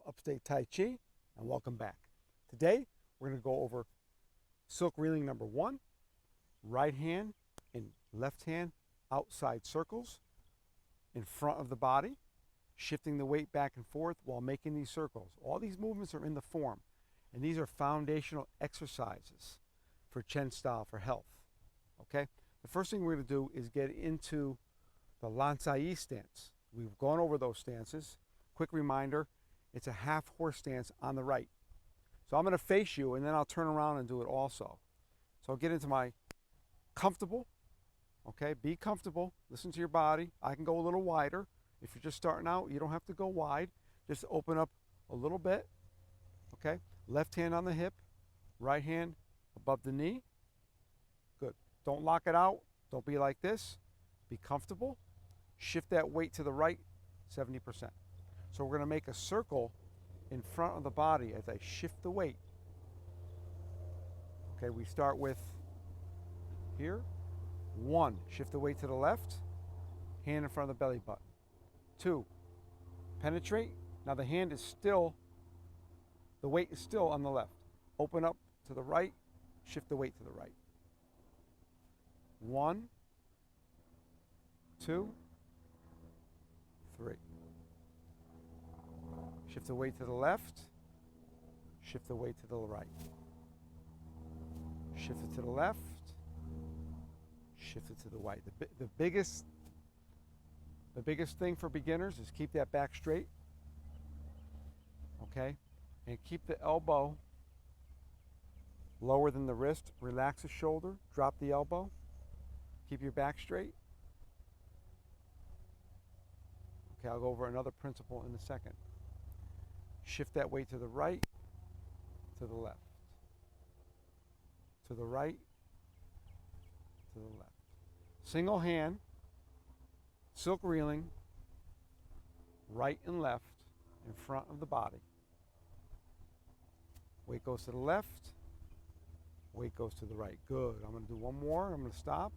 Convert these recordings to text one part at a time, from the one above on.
Upstate Tai Chi, and welcome back. Today, we're going to go over silk reeling number 1, right hand and left hand outside circles in front of the body, shifting the weight back and forth while making these circles. All these movements are in the form, and these are foundational exercises for Chen style for health. Okay? The first thing we're going to do is get into the Lansai stance. We've gone over those stances. Quick reminder, it's a half horse stance on the right. So I'm going to face you, and then I'll turn around and do it also. So I'll get into my comfortable. Okay, be comfortable. Listen to your body. I can go a little wider. If you're just starting out, you don't have to go wide. Just open up a little bit. Okay, left hand on the hip, right hand above the knee. Good. Don't lock it out. Don't be like this. Be comfortable. Shift that weight to the right 70%. So we're going to make a circle in front of the body as I shift the weight. Okay, we start with here. 1, shift the weight to the left, hand in front of the belly button. 2, penetrate. Now the hand is still, the weight is still on the left. Open up to the right, shift the weight to the right. 1, 2, 3. Shift the weight to the left, shift the weight to the right. Shift it to the left, shift it to the right. The biggest thing for beginners is keep that back straight, okay? And keep the elbow lower than the wrist. Relax the shoulder, drop the elbow. Keep your back straight. Okay, I'll go over another principle in a second. Shift that weight to the right, to the left, to the right, to the left. Single hand, silk reeling, right and left in front of the body. Weight goes to the left, weight goes to the right. Good. I'm going to do one more. I'm going to stop.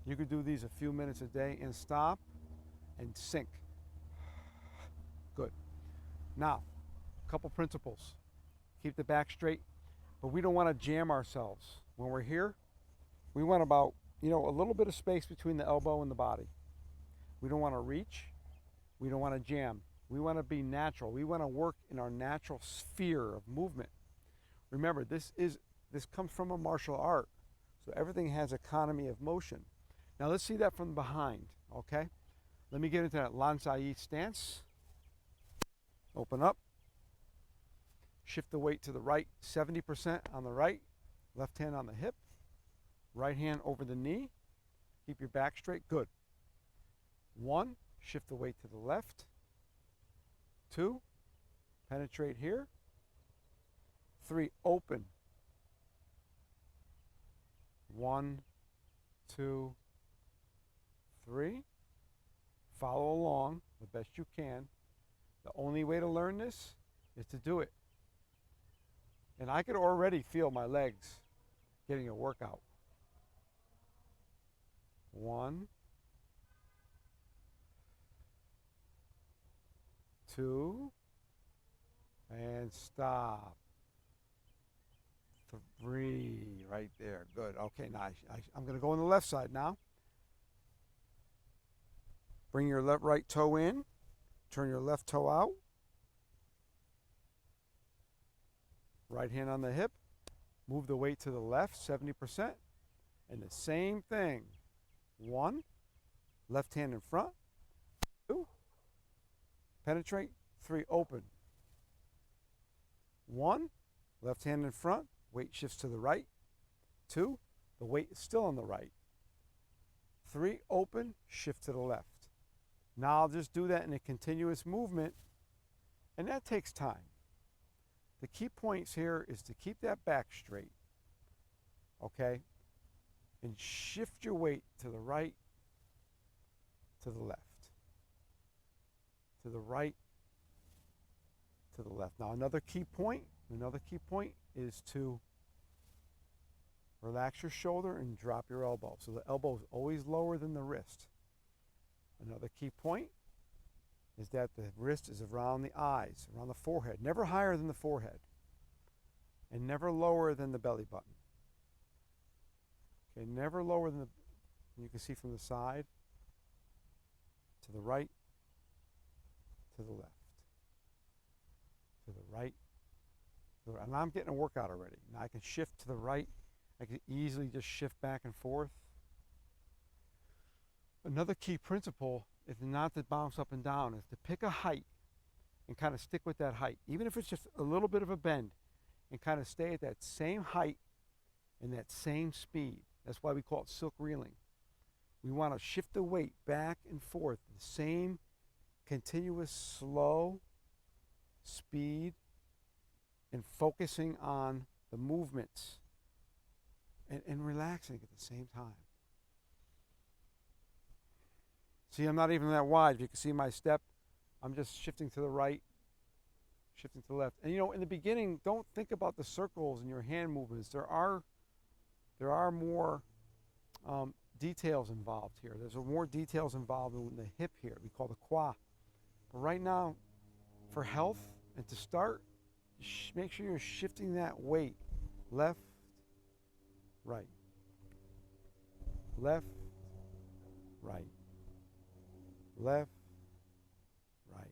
You could do these a few minutes a day and stop and sink. Good. Now, a couple principles. Keep the back straight, but we don't want to jam ourselves. When we're here, we want about, a little bit of space between the elbow and the body. We don't want to reach. We don't want to jam. We want to be natural. We want to work in our natural sphere of movement. Remember, this comes from a martial art, so everything has economy of motion. Now let's see that from behind, okay? Let me get into that Lansai stance. Open up. Shift the weight to the right, 70% on the right. Left hand on the hip. Right hand over the knee. Keep your back straight. Good. 1, shift the weight to the left. 2, penetrate here. 3, open. 1, 2, 3. Follow along the best you can. The only way to learn this is to do it. And I could already feel my legs getting a workout. 1, 2, and stop. 3, right there. Good. Okay, now I'm going to go on the left side now. Bring your right toe in. Turn your left toe out. Right hand on the hip. Move the weight to the left, 70%. And the same thing. 1, left hand in front. 2, penetrate. 3, open. 1, left hand in front. Weight shifts to the right. 2, the weight is still on the right. 3, open, shift to the left. Now I'll just do that in a continuous movement, and that takes time. The key points here is to keep that back straight, okay? And shift your weight to the right, to the left, to the right, to the left. Now another key point is to relax your shoulder and drop your elbow. So the elbow is always lower than the wrist. Another key point is that the wrist is around the eyes, around the forehead, never higher than the forehead, and never lower than the belly button. Okay, never lower than the, you can see from the side, to the right, to the left, to the right, to the right. And I'm getting a workout already. Now I can shift to the right. I can easily just shift back and forth. Another key principle is not to bounce up and down, is to pick a height and kind of stick with that height, even if it's just a little bit of a bend, and kind of stay at that same height and that same speed. That's why we call it silk reeling. We want to shift the weight back and forth, the same continuous slow speed, and focusing on the movements and relaxing at the same time. See, I'm not even that wide. If you can see my step, I'm just shifting to the right, shifting to the left. And you know, in the beginning, don't think about the circles in your hand movements. There are more details involved here. There's more details involved in the hip here. We call the qua. But right now, for health and to start, make sure you're shifting that weight left, right, left, right, left, right.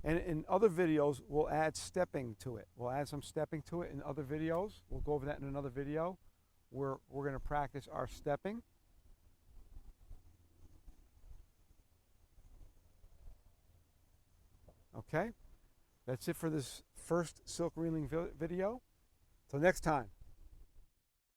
And in other videos, we'll add stepping to it. We'll add some stepping to it in other videos. We'll go over that in another video where we're going to practice our stepping. Okay, that's it for this first silk reeling video. Till next time.